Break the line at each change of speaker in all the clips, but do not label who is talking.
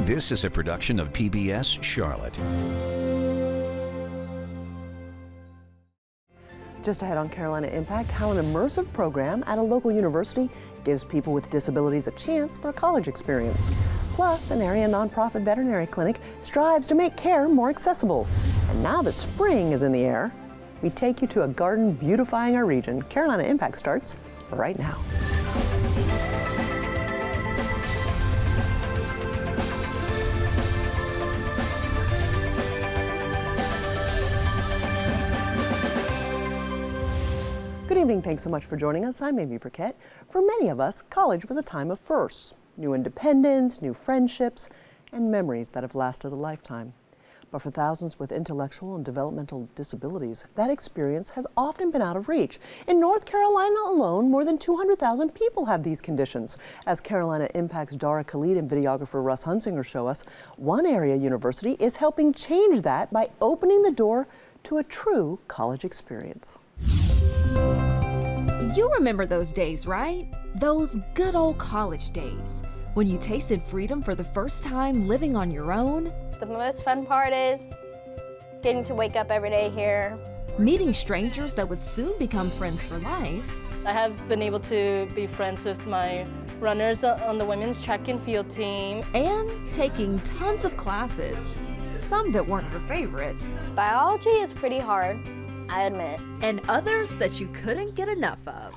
This is a production of PBS Charlotte.
Just ahead on Carolina Impact, how an immersive program at a local university gives people with disabilities a chance for a college experience. Plus, an area nonprofit veterinary clinic strives to make care more accessible. And now that spring is in the air, we take you to a garden beautifying our region. Carolina Impact starts right now. Good evening, thanks so much for joining us. I'm Amy Burkett. For many of us, college was a time of firsts, new independence, new friendships, and memories that have lasted a lifetime. But for thousands with intellectual and developmental disabilities, that experience has often been out of reach. In North Carolina alone, more than 200,000 people have these conditions. As Carolina Impact's Dara Khalid and videographer Russ Hunsinger show us, one area university is helping change that by opening the door to a true college experience.
You remember those days, right? Those good old college days, when you tasted freedom for the first time living on your own.
The most fun part is getting to wake up every day here.
Meeting strangers that would soon become friends for life.
I have been able to be friends with my runners on the women's track and field team.
And taking tons of classes, some that weren't your favorite.
Biology is pretty hard, I admit.
And others that you couldn't get enough of,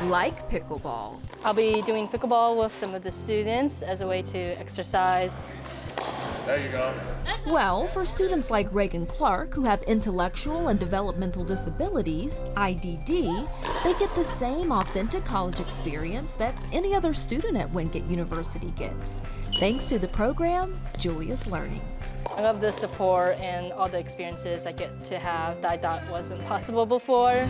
like pickleball.
I'll be doing pickleball with some of the students as a way to exercise.
There you go.
Well, for students like Reagan Clark, who have intellectual and developmental disabilities, IDD, they get the same authentic college experience that any other student at Wingate University gets, thanks to the program, Julia's Learning.
I love the support and all the experiences I get to have that I thought wasn't possible before.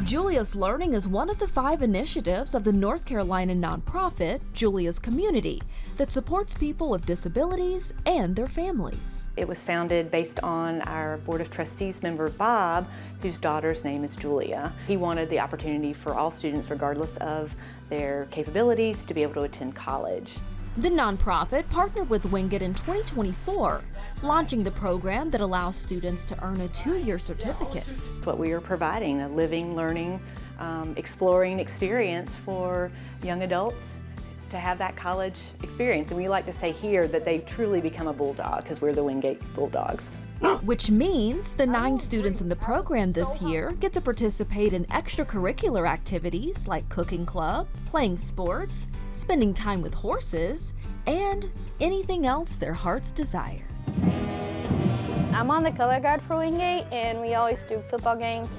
Julia's Learning is one of the 5 initiatives of the North Carolina nonprofit, Julia's Community, that supports people with disabilities and their families.
It was founded based on our Board of Trustees member, Bob, whose daughter's name is Julia. He wanted the opportunity for all students, regardless of their capabilities, to be able to attend college.
The nonprofit partnered with Wingate in 2024, launching the program that allows students to earn a 2-year certificate.
What we are providing, a living, learning, exploring experience for young adults to have that college experience. And we like to say here that they truly become a bulldog because we're the Wingate Bulldogs.
Which means the 9 students in the program this year get to participate in extracurricular activities like cooking club, playing sports, spending time with horses, and anything else their hearts desire.
I'm on the color guard for Wingate, and we always do football games.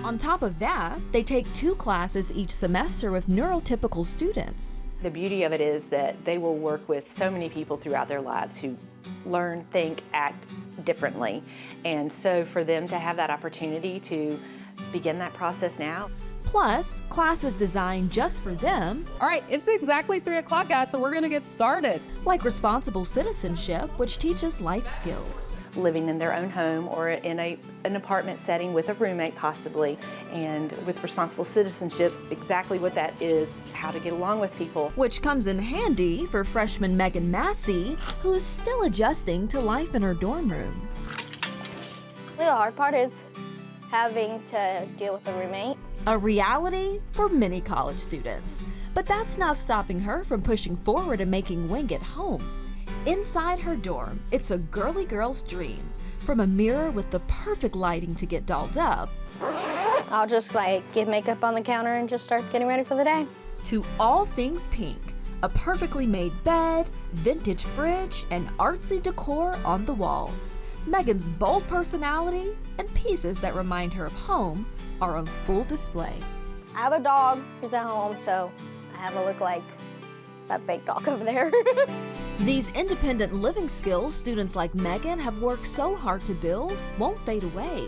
On top of that, they take 2 classes each semester with neurotypical students.
The beauty of it is that they will work with so many people throughout their lives who learn, think, act differently. And so for them to have that opportunity to begin that process now.
Plus, classes designed just for them.
All right, it's exactly 3 o'clock, guys, so we're gonna get started.
Like responsible citizenship, which teaches life skills.
Living in their own home or in an apartment setting with a roommate possibly, and with responsible citizenship, exactly what that is, how to get along with people.
Which comes in handy for freshman Megan Massey, who's still adjusting to life in her dorm room.
The hard part is having to deal with a roommate.
A reality for many college students. But that's not stopping her from pushing forward and making Wingate home. Inside her dorm, it's a girly girl's dream. From a mirror with the perfect lighting to get dolled up,
I'll just get makeup on the counter and just start getting ready for the day.
to all things pink. A perfectly made bed, vintage fridge, and artsy decor on the walls. Megan's bold personality and pieces that remind her of home are on full display.
I have a dog who's at home, so I have to look like that fake dog over there.
These independent living skills students like Megan have worked so hard to build won't fade away.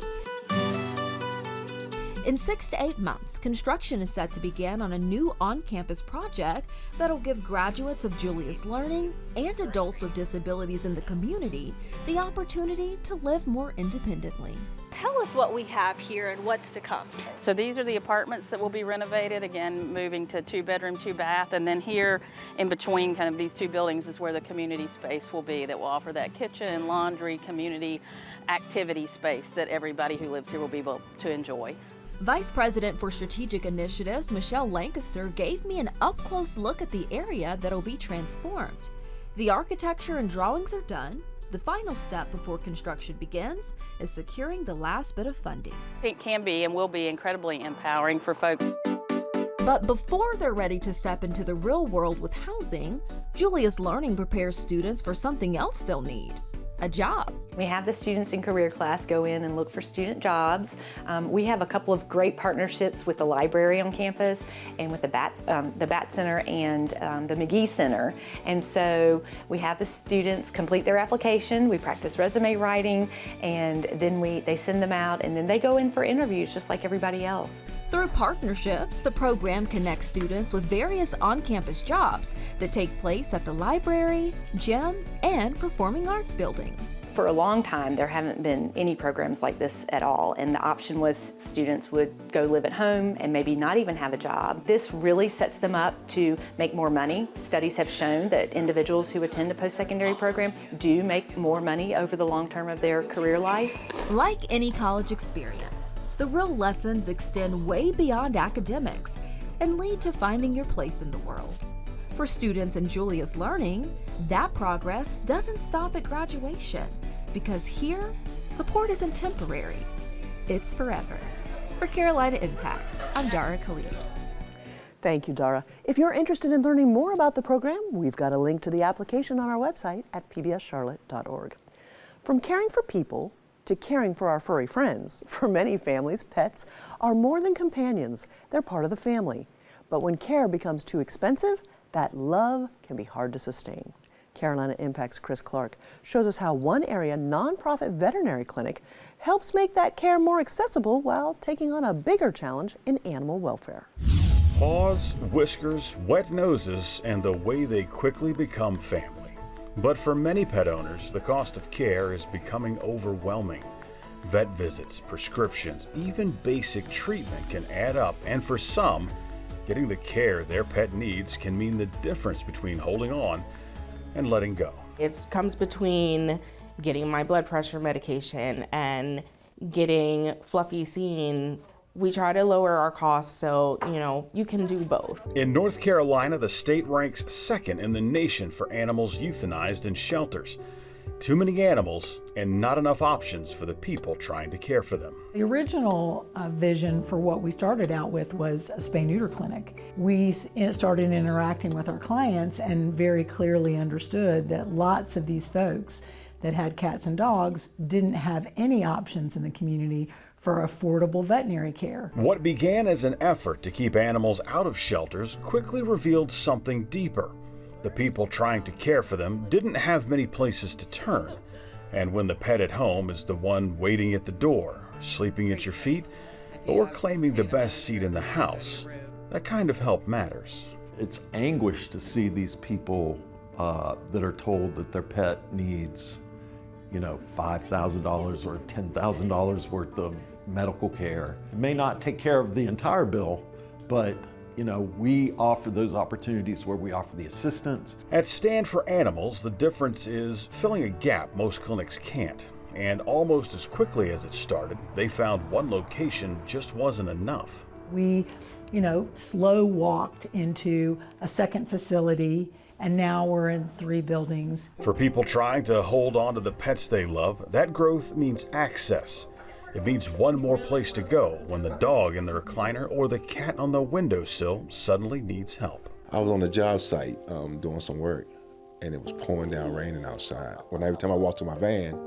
In 6 to 8 months, construction is set to begin on a new on-campus project that'll give graduates of Julia's Learning and adults with disabilities in the community the opportunity to live more independently.
Tell us what we have here and what's to come.
So these are the apartments that will be renovated, again, moving to 2-bedroom, 2-bath, and then here in between kind of these two buildings is where the community space will be that will offer that kitchen, laundry, community activity space that everybody who lives here will be able to enjoy.
Vice President for Strategic Initiatives, Michelle Lancaster, gave me an up-close look at the area that'll be transformed. The architecture and drawings are done. The final step before construction begins is securing the last bit of funding.
It can be and will be incredibly empowering for folks.
But before they're ready to step into the real world with housing, Julia's Learning prepares students for something else they'll need: a job.
We have the students in career class go in and look for student jobs. We have a couple of great partnerships with the library on campus and with the Bat Center and the McGee Center. And so we have the students complete their application, we practice resume writing, and then they send them out, and then they go in for interviews just like everybody else.
Through partnerships, the program connects students with various on-campus jobs that take place at the library, gym, and performing arts building.
For a long time, there haven't been any programs like this at all, and the option was students would go live at home and maybe not even have a job. This really sets them up to make more money. Studies have shown that individuals who attend a post-secondary program do make more money over the long term of their career life.
Like any college experience, the real lessons extend way beyond academics and lead to finding your place in the world. For students in Julia's Learning, that progress doesn't stop at graduation, because here, support isn't temporary, it's forever. For Carolina Impact, I'm Dara Khalid.
Thank you, Dara. If you're interested in learning more about the program, we've got a link to the application on our website at pbscharlotte.org. From caring for people to caring for our furry friends, for many families, pets are more than companions. They're part of the family. But when care becomes too expensive, that love can be hard to sustain. Carolina Impact's Chris Clark shows us how one area nonprofit veterinary clinic helps make that care more accessible while taking on a bigger challenge in animal welfare.
Paws, whiskers, wet noses, and the way they quickly become family. But for many pet owners, the cost of care is becoming overwhelming. Vet visits, prescriptions, even basic treatment can add up, and for some, getting the care their pet needs can mean the difference between holding on and letting go.
It comes between getting my blood pressure medication and getting Fluffy seen. We try to lower our costs so, you can do both.
In North Carolina, the state ranks second in the nation for animals euthanized in shelters. Too many animals and not enough options for the people trying to care for them.
The original vision for what we started out with was a spay-neuter clinic. We started interacting with our clients and very clearly understood that lots of these folks that had cats and dogs didn't have any options in the community for affordable veterinary care.
What began as an effort to keep animals out of shelters quickly revealed something deeper. The people trying to care for them didn't have many places to turn. And when the pet at home is the one waiting at the door, sleeping at your feet, or claiming the best seat in the house, that kind of help matters.
It's anguish to see these people that are told that their pet needs, $5,000 or $10,000 worth of medical care. It may not take care of the entire bill, but we offer those opportunities where we offer the assistance.
At Stand for Animals, the difference is filling a gap most clinics can't. And almost as quickly as it started, they found one location just wasn't enough.
We, slow walked into a second facility, and now we're in 3 buildings.
For people trying to hold on to the pets they love, that growth means access. It means one more place to go when the dog in the recliner or the cat on the windowsill suddenly needs help.
I was on the job site doing some work, and it was pouring down, raining outside. Every time I walked to my van,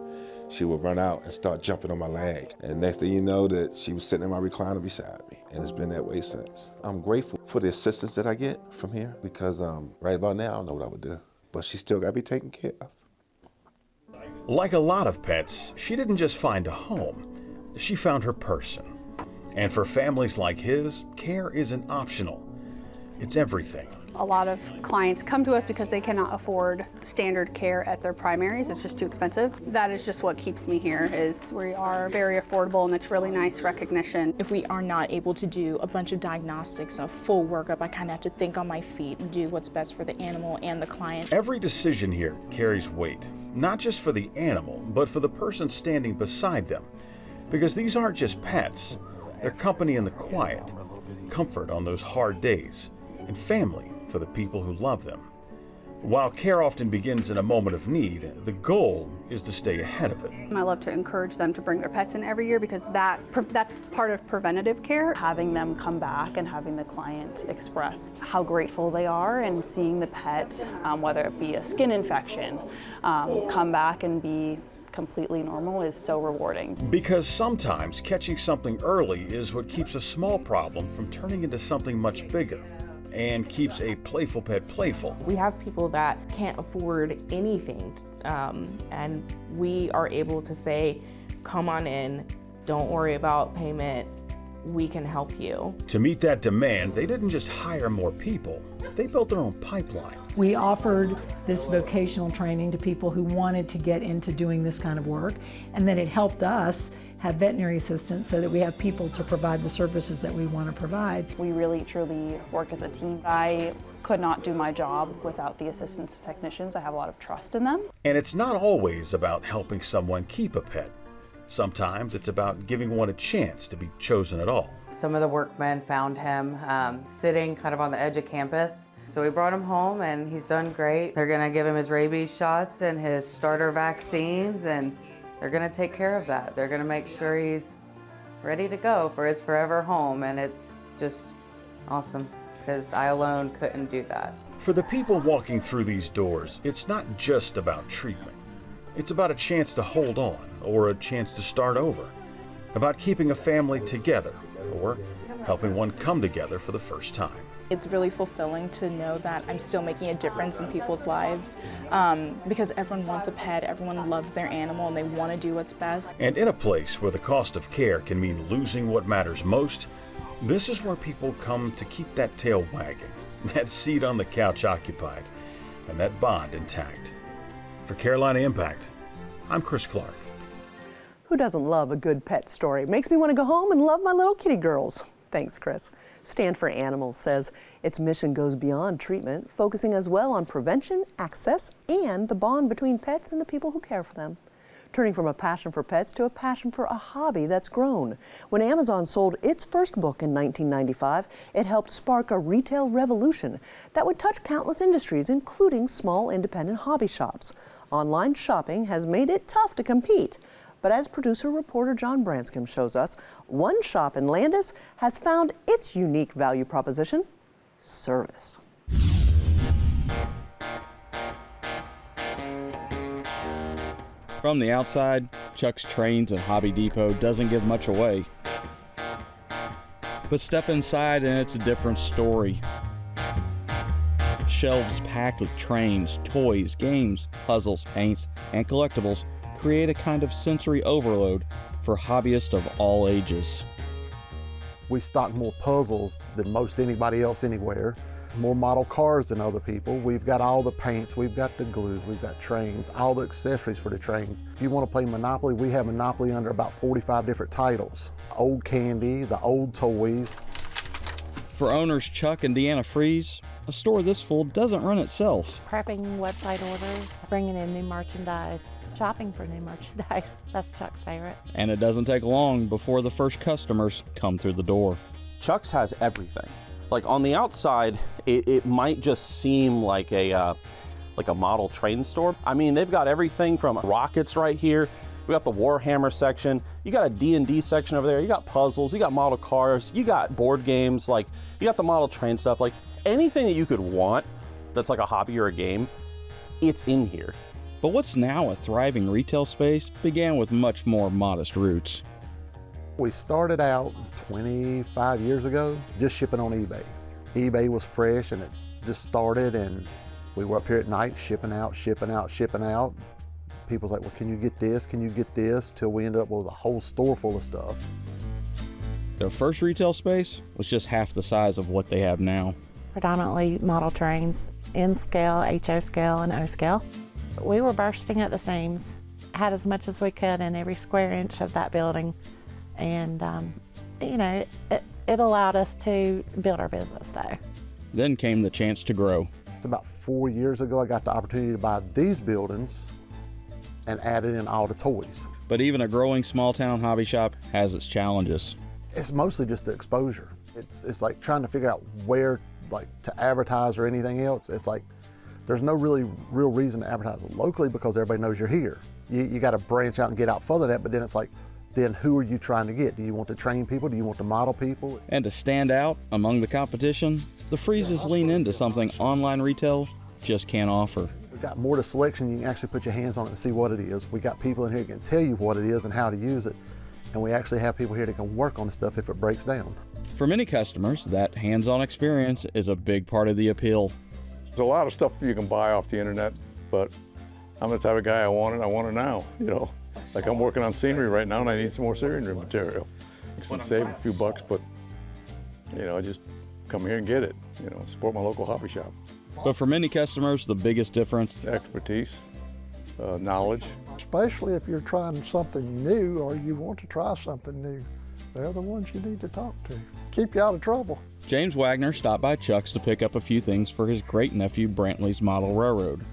she would run out and start jumping on my leg. And next thing you know, that she was sitting in my recliner beside me, and it's been that way since. I'm grateful for the assistance that I get from here, because right about now, I don't know what I would do. But she still got to be taken care of.
Like a lot of pets, she didn't just find a home. She found her person. And for families like his, care isn't optional. It's everything.
A lot of clients come to us because they cannot afford standard care at their primaries. It's just too expensive. That is just what keeps me here, is we are very affordable, and it's really nice recognition.
If we are not able to do a bunch of diagnostics and a full workup, I kind of have to think on my feet and do what's best for the animal and the client.
Every decision here carries weight, not just for the animal, but for the person standing beside them. Because these aren't just pets, they're company in the quiet, comfort on those hard days, and family for the people who love them. While care often begins in a moment of need, the goal is to stay ahead of it.
I love to encourage them to bring their pets in every year because that's part of preventative care.
Having them come back and having the client express how grateful they are and seeing the pet, whether it be a skin infection, come back and be completely normal is so rewarding.
Because sometimes catching something early is what keeps a small problem from turning into something much bigger, and keeps a playful pet playful.
We have people that can't afford anything, and we are able to say, come on in, don't worry about payment, we can help you.
To meet that demand, they didn't just hire more people, they built their own pipeline.
We offered this vocational training to people who wanted to get into doing this kind of work, and then it helped us have veterinary assistants so that we have people to provide the services that we want to provide.
We really truly work as a team. I could not do my job without the assistants and technicians. I have a lot of trust in them.
And it's not always about helping someone keep a pet. Sometimes it's about giving one a chance to be chosen at all.
Some of the workmen found him sitting kind of on the edge of campus. So we brought him home and he's done great. They're gonna give him his rabies shots and his starter vaccines, and they're gonna take care of that. They're gonna make sure he's ready to go for his forever home, and it's just awesome because I alone couldn't do that.
For the people walking through these doors, it's not just about treatment. It's about a chance to hold on or a chance to start over, about keeping a family together or helping one come together for the first time.
It's really fulfilling to know that I'm still making a difference in people's lives because everyone wants a pet, everyone loves their animal, and they want to do what's best.
And in a place where the cost of care can mean losing what matters most, this is where people come to keep that tail wagging, that seat on the couch occupied, and that bond intact. For Carolina Impact, I'm Chris Clark.
Who doesn't love a good pet story? Makes me want to go home and love my little kitty girls. Thanks, Chris. Stand for Animals says its mission goes beyond treatment, focusing as well on prevention, access, and the bond between pets and the people who care for them. Turning from a passion for pets to a passion for a hobby that's grown. When Amazon sold its first book in 1995, it helped spark a retail revolution that would touch countless industries, including small independent hobby shops. Online shopping has made it tough to compete. But as producer-reporter John Branscombe shows us, one shop in Landis has found its unique value proposition: service.
From the outside, Chuck's Trains and Hobby Depot doesn't give much away. But step inside and it's a different story. Shelves packed with trains, toys, games, puzzles, paints, and collectibles create a kind of sensory overload for hobbyists of all ages.
We stock more puzzles than most anybody else anywhere, more model cars than other people. We've got all the paints, we've got the glues, we've got trains, all the accessories for the trains. If you want to play Monopoly, we have Monopoly under about 45 different titles. Old candy, the old toys.
For owners Chuck and Deanna Fries, a store this full doesn't run itself.
Prepping website orders, bringing in new merchandise, shopping for new merchandise. That's Chuck's favorite.
And it doesn't take long before the first customers come through the door.
Chuck's has everything. Like on the outside, it might just seem like a model train store. I mean, they've got everything from rockets right here. We got the Warhammer section. You got a D&D section over there. You got puzzles. You got model cars. You got board games. Like, you got the model train stuff. Like, anything that you could want that's like a hobby or a game, it's in here.
But what's now a thriving retail space began with much more modest roots.
We started out 25 years ago just shipping on eBay. eBay was fresh and it just started, and we were up here at night shipping out, shipping out, shipping out. People's like, well, can you get this? Can you get this? Till we ended up with a whole store full of stuff.
Their first retail space was just half the size of what they have now.
predominantly model trains, N scale, HO scale, and O scale. We were bursting at the seams, had as much as we could in every square inch of that building, and you know, it allowed us to build our business though.
Then came the chance to grow.
About 4 years ago, I got the opportunity to buy these buildings and added in all the toys.
But even a growing small town hobby shop has its challenges.
It's mostly just the exposure. It's like trying to figure out where like to advertise or anything else. It's like there's no real reason to advertise locally because everybody knows you're here. You got to branch out and get out further than that, but then it's like, then who are you trying to get? Do you want to train people? Do you want to model people?
And to stand out among the competition, the Freezes lean into something online retail just can't offer.
We've got more to selection. You can actually put your hands on it and see what it is. We got people in here that can tell you what it is and how to use it. And we actually have people here that can work on the stuff if it breaks down.
For many customers, that hands-on experience is a big part of the appeal.
There's a lot of stuff you can buy off the internet, but I'm the type of guy I want it now, you know. Like I'm working on scenery right now and I need some more scenery material. You can save a few bucks, but you know, just come here and get it, you know, support my local hobby shop.
But for many customers, the biggest difference?
Expertise, knowledge.
Especially if you're trying something new or you want to try something new. They're the ones you need to talk to. Keep you out of trouble.
James Wagner stopped by Chuck's to pick up a few things for his great-nephew Brantley's model railroad,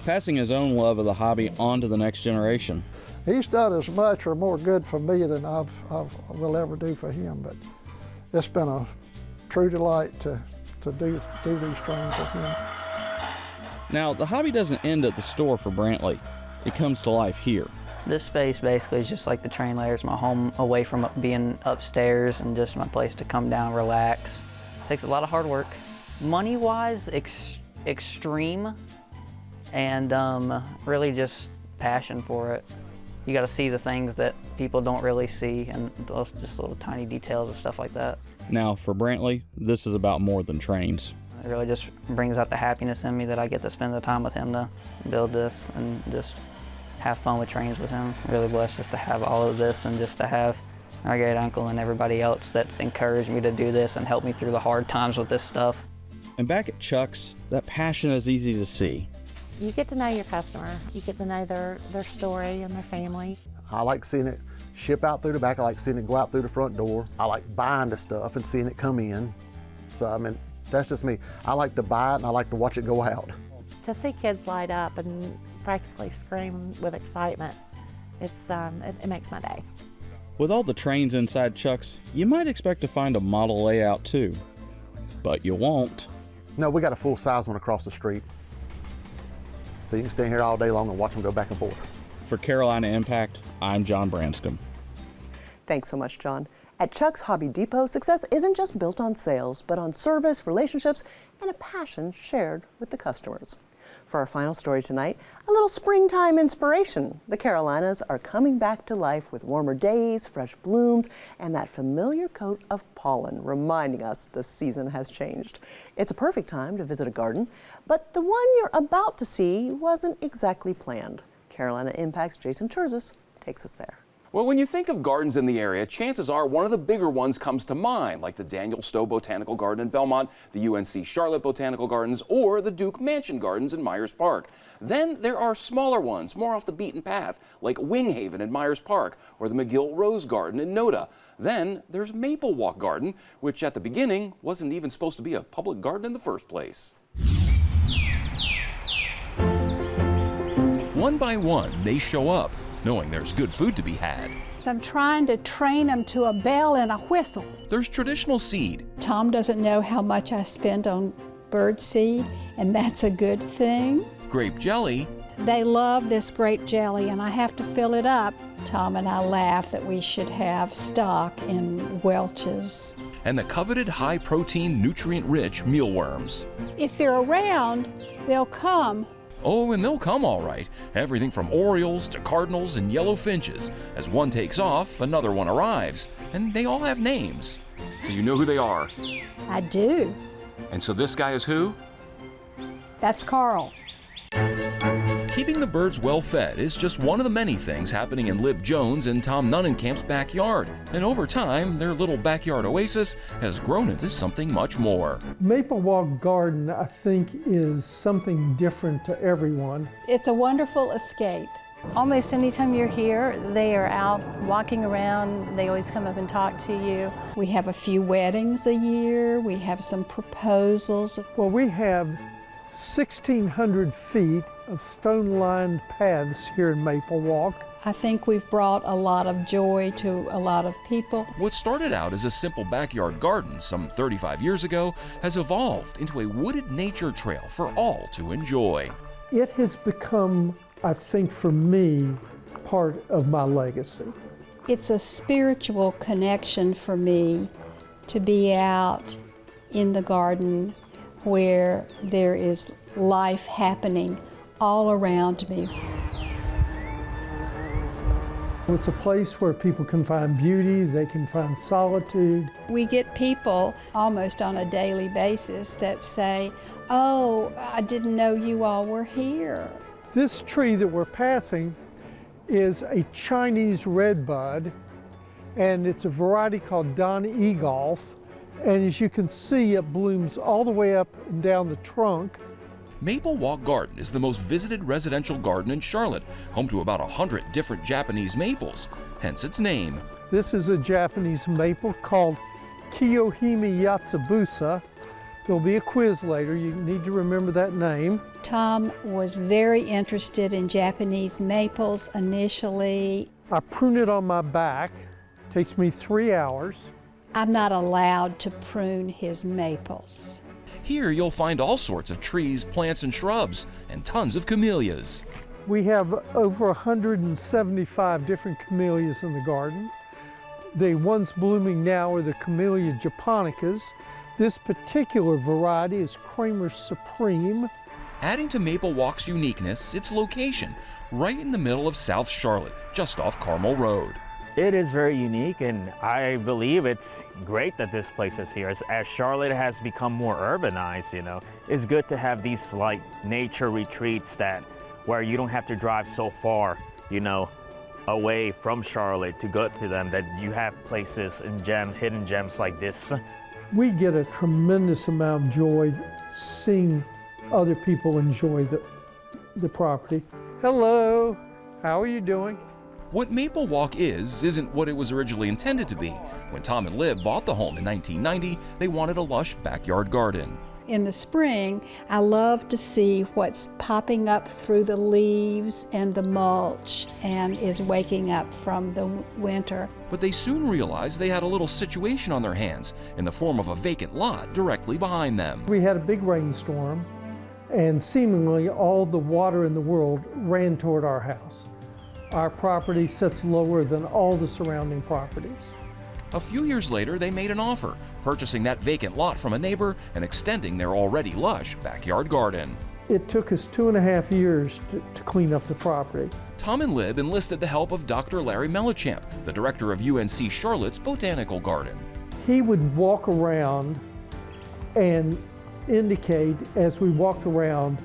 passing his own love of the hobby on to the next generation.
He's done as much or more good for me than I will ever do for him, but it's been a true delight to do these trains with him.
Now, the hobby doesn't end at the store for Brantley. It comes to life here.
This space basically is just like the train layer. It's my home away from being upstairs and just my place to come down, relax. It takes a lot of hard work. Money-wise, extreme, and really just passion for it. You got to see the things that people don't really see, and those just little tiny details and stuff like that.
Now, for Brantley, this is about more than trains.
It really just brings out the happiness in me that I get to spend the time with him to build this and just have fun with trains with him. Really blessed just to have all of this and just to have our great uncle and everybody else that's encouraged me to do this and helped me through the hard times with this stuff.
And back at Chuck's, that passion is easy to see.
You get to know your customer. You get to know their story and their family.
I like seeing it ship out through the back. I like seeing it go out through the front door. I like buying the stuff and seeing it come in. So, I mean, that's just me. I like to buy it and I like to watch it go out.
To see kids light up and practically scream with excitement, it makes my day.
With all the trains inside Chuck's, you might expect to find a model layout too, but you won't.
No, we got a full-size one across the street. So you can stand here all day long and watch them go back and forth.
For Carolina Impact, I'm John Branscombe.
Thanks so much, John. At Chuck's Hobby Depot, success isn't just built on sales, but on service, relationships, and a passion shared with the customers. For our final story tonight, a little springtime inspiration. The Carolinas are coming back to life with warmer days, fresh blooms, and that familiar coat of pollen, reminding us the season has changed. It's a perfect time to visit a garden, but the one you're about to see wasn't exactly planned. Carolina Impact's Jason Terzis takes us there.
Well, when you think of gardens in the area, chances are one of the bigger ones comes to mind, like the Daniel Stowe Botanical Garden in Belmont, the UNC Charlotte Botanical Gardens, or the Duke Mansion Gardens in Myers Park. Then there are smaller ones, more off the beaten path, like Winghaven in Myers Park, or the McGill Rose Garden in Noda. Then there's MapleWalk Garden, which at the beginning wasn't even supposed to be a public garden in the first place.
One by one, they show up, knowing there's good food to be had.
So I'm trying to train them to a bell and a whistle.
There's traditional seed.
Tom doesn't know how much I spend on bird seed, and that's a good thing.
Grape jelly.
They love this grape jelly, and I have to fill it up. Tom and I laugh that we should have stock in Welch's.
And the coveted high-protein, nutrient-rich mealworms.
If they're around, they'll come.
Oh, and they'll come all right. Everything from orioles to cardinals and yellow finches. As one takes off, another one arrives. And they all have names.
So you know who they are?
I do.
And so this guy is who?
That's Carl.
Keep Keeping the birds well fed is just one of the many things happening in Lib Jones and Tom Nunnenkamp's backyard. And over time, their little backyard oasis has grown into something much more.
MapleWalk Garden, I think, is something different to everyone.
It's a wonderful escape.
Almost anytime you're here, they are out walking around. They always come up and talk to you.
We have a few weddings a year. We have some proposals.
Well, we have 1,600 feet of stone-lined paths here in MapleWalk.
I think we've brought a lot of joy to a lot of people.
What started out as a simple backyard garden some 35 years ago has evolved into a wooded nature trail for all to enjoy.
It has become, I think, for me, part of my legacy.
It's a spiritual connection for me to be out in the garden where there is life happening all around me.
It's a place where people can find beauty, they can find solitude.
We get people almost on a daily basis that say, "Oh, I didn't know you all were here."
This tree that we're passing is a Chinese redbud, and it's a variety called Don Egolf. And as you can see, it blooms all the way up and down the trunk.
MapleWalk Garden is the most visited residential garden in Charlotte, home to about 100 different Japanese maples, hence its name.
This is a Japanese maple called Kiyohime Yatsubusa. There'll be a quiz later, you need to remember that name.
Tom was very interested in Japanese maples initially.
I prune it on my back, takes me 3 hours.
I'm not allowed to prune his maples.
Here you'll find all sorts of trees, plants, and shrubs, and tons of camellias.
We have over 175 different camellias in the garden. The ones blooming now are the Camellia japonicas. This particular variety is Kramer's Supreme.
Adding to MapleWalk's uniqueness, its location, right in the middle of South Charlotte, just off Carmel Road.
It is very unique, and I believe it's great that this place is here. As Charlotte has become more urbanized, it's good to have these like nature retreats where you don't have to drive so far, away from Charlotte to go to them, that you have places and hidden gems like this.
We get a tremendous amount of joy seeing other people enjoy the property. Hello, how are you doing?
What MapleWalk isn't what it was originally intended to be. When Tom and Lib bought the home in 1990, they wanted a lush backyard garden.
In the spring, I love to see what's popping up through the leaves and the mulch and is waking up from the winter.
But they soon realized they had a little situation on their hands in the form of a vacant lot directly behind them.
We had a big rainstorm, and seemingly all the water in the world ran toward our house. Our property sits lower than all the surrounding properties.
A few years later, they made an offer, purchasing that vacant lot from a neighbor and extending their already lush backyard garden.
It took us 2.5 years to clean up the property.
Tom and Lib enlisted the help of Dr. Larry Mellichamp, the director of UNC Charlotte's Botanical Garden.
He would walk around and indicate, as we walked around,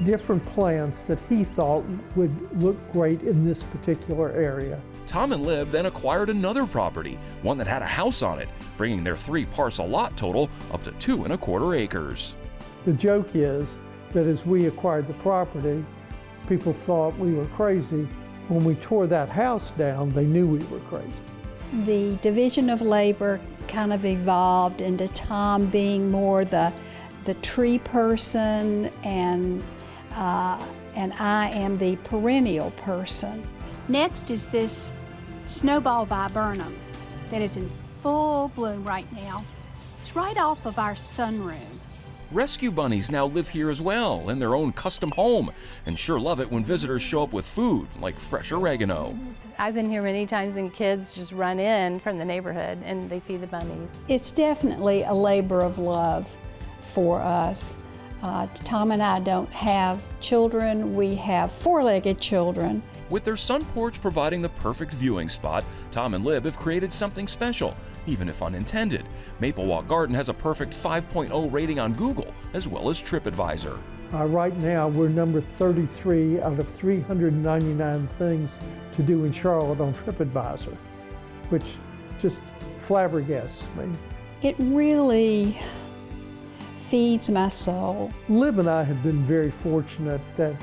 different plants that he thought would look great in this particular area.
Tom and Lib then acquired another property, one that had a house on it, bringing their 3-parcel lot total up to 2¼ acres.
The joke is that as we acquired the property, people thought we were crazy. When we tore that house down, they knew we were crazy.
The division of labor kind of evolved into Tom being more the tree person, and I am the perennial person.
Next is this snowball viburnum that is in full bloom right now. It's right off of our sunroom.
Rescue bunnies now live here as well, in their own custom home, and sure love it when visitors show up with food, like fresh oregano.
I've been here many times and kids just run in from the neighborhood and they feed the bunnies.
It's definitely a labor of love for us. Tom and I don't have children. We have 4-legged children.
With their sun porch providing the perfect viewing spot, Tom and Lib have created something special, even if unintended. MapleWalk Garden has a perfect 5.0 rating on Google, as well as TripAdvisor.
Right now, we're number 33 out of 399 things to do in Charlotte on TripAdvisor, which just flabbergasts me.
It really feeds my soul.
Lib and I have been very fortunate that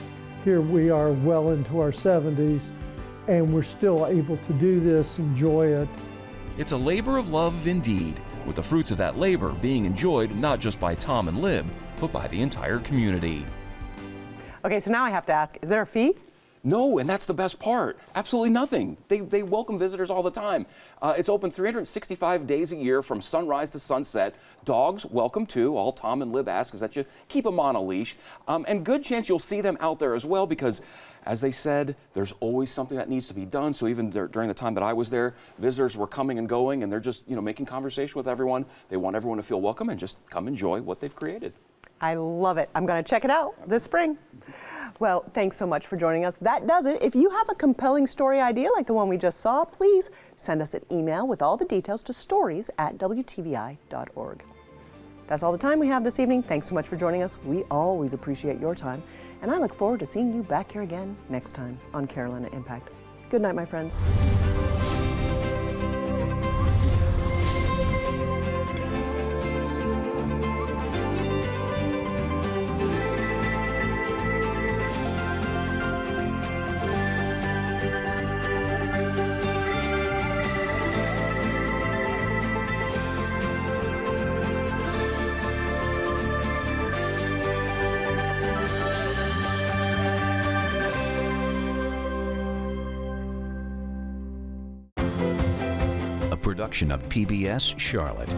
here we are well into our 70s and we're still able to do this, enjoy it.
It's a labor of love indeed, with the fruits of that labor being enjoyed not just by Tom and Lib, but by the entire community.
Okay, so now I have to ask, is there a fee?
No, and that's the best part. Absolutely nothing. They welcome visitors all the time. It's open 365 days a year from sunrise to sunset. Dogs welcome too. All Tom and Lib ask is that you keep them on a leash. And good chance you'll see them out there as well because, as they said, there's always something that needs to be done. So even during the time that I was there, visitors were coming and going and they're just making conversation with everyone. They want everyone to feel welcome and just come enjoy what they've created.
I love it. I'm going to check it out this spring. Well, thanks so much for joining us. That does it. If you have a compelling story idea like the one we just saw, please send us an email with all the details to stories@wtvi.org. That's all the time we have this evening. Thanks so much for joining us. We always appreciate your time, and I look forward to seeing you back here again next time on Carolina Impact. Good night, my friends.
Production of PBS Charlotte.